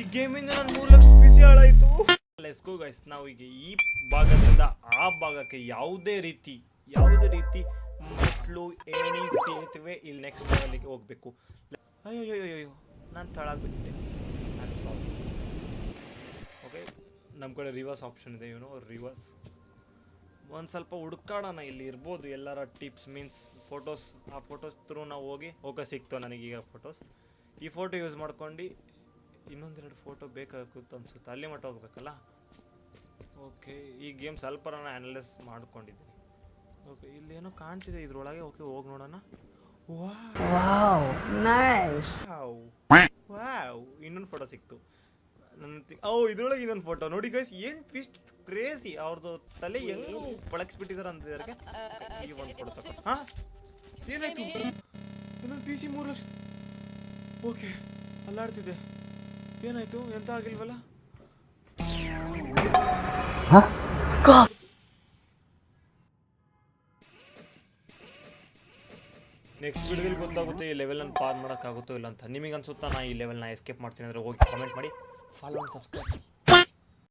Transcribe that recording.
ಈ ಗೇಮಿಂದ ನಾನು 3 ಲಕ್ಷ PC ಹಾಳಾಯಿತು. Let's go guys. ನಾವು ಈಗ ಈ ಭಾಗದಿಂದ ಆ ಭಾಗಕ್ಕೆ ಯಾವುದೇ ರೀತಿ ಮೆಟ್ಲು ಏಣಿ ಸೇತುವೆ ಇಲ್ಲಿ ನೆಕ್ಸ್ಟ್ ಲೆವೆಲ್ಗೆ ಹೋಗಬೇಕು. ಅಯ್ಯೋ ನಾನು ತಳಾಗ್ಬಿಟ್ಟೆ. ಓಕೆ, ನಮ್ಮ ಕಡೆ ರಿವರ್ಸ್ ಆಪ್ಷನ್ ಇದೆ. ರಿವರ್ಸ್ ಒಂದು ಸ್ವಲ್ಪ ಹುಡುಕಾಡೋಣ. ಇಲ್ಲಿ ಇರ್ಬೋದು ಎಲ್ಲರ ಟಿಪ್ಸ್ ಮೀನ್ಸ್ ಫೋಟೋಸ್. ಆ ಫೋಟೋಸ್ ಥ್ರೂ ನಾವು ಹೋಗಿ ಸಿಕ್ತು ನನಗೀಗ ಫೋಟೋಸ್. ಈ ಫೋಟೋ ಯೂಸ್ ಮಾಡ್ಕೊಂಡು ಇನ್ನೊಂದೆರಡು ಫೋಟೋ ಬೇಕಾಗುತ್ತೆ ಅನ್ಸುತ್ತೆ. ಅಲ್ಲಿ ಮಟ್ಟ ಹೋಗ್ಬೇಕಲ್ಲ. ಓಕೆ, ಈ ಗೇಮ್ ಸ್ವಲ್ಪ ನಾನು ಅನಲೈಸ್ ಮಾಡ್ಕೊಂಡಿದ್ದೀನಿ. ಓಕೆ, ಇಲ್ಲಿ ಏನೋ ಕಾಣ್ತಿದೆ ಇದ್ರೊಳಗೆ. ಓಕೆ, ಹೋಗಿ ನೋಡೋಣ. Wow, nice. ವಾವ್, ಇನ್ನೊಂದು ಫೋಟೋ ಸಿಕ್ತು. ಇದ್ರೊಳಗೆ ಇನ್ನೊಂದು ಫೋಟೋ ನೋಡಿ ಗೈಸ್. ಏನು ಟ್ವಿಸ್ಟ್, ಕ್ರೇಜಿ. ಅವ್ರದ್ದು ತಲೆ ಹೆಂಗೆ ಬಳಕ್ಸ್ಬಿಟ್ಟಿದ್ದಾರೆ ಅಂತಿದ್ದಾರೆ. ಈ ಒಂದು ಫೋಟೋ ತಗೋ. ಹಾಂ, ಏನಾಯ್ತು? ಇನ್ನೊಂದು PC 3 ಲಕ್ಷ. ಓಕೆ, ಅಲ್ಲಾಡ್ತಿದೆ. ಏನಾಯ್ತು? ಎಂತ ಆಗಿಲ್ವಲ್ಲ. ನೆಕ್ಸ್ಟ್ ವಿಡಿಯೋದಲ್ಲಿ ಗೊತ್ತಾಗುತ್ತೆ ಈ ಲೆವೆಲನ್ನು ಪಾರ್ ಮಾಡೋಕ್ಕಾಗುತ್ತೋ ಇಲ್ಲ ಅಂತ. ನಿಮಗೆ ಅನ್ಸುತ್ತಾ ನಾ ಈ ಲೆವೆಲ್ನ ಎಸ್ಕೇಪ್ ಮಾಡ್ತೀನಿ ಅಂದರೆ ಹೋಗಿ ಕಾಮೆಂಟ್ ಮಾಡಿ. Follow and subscribe.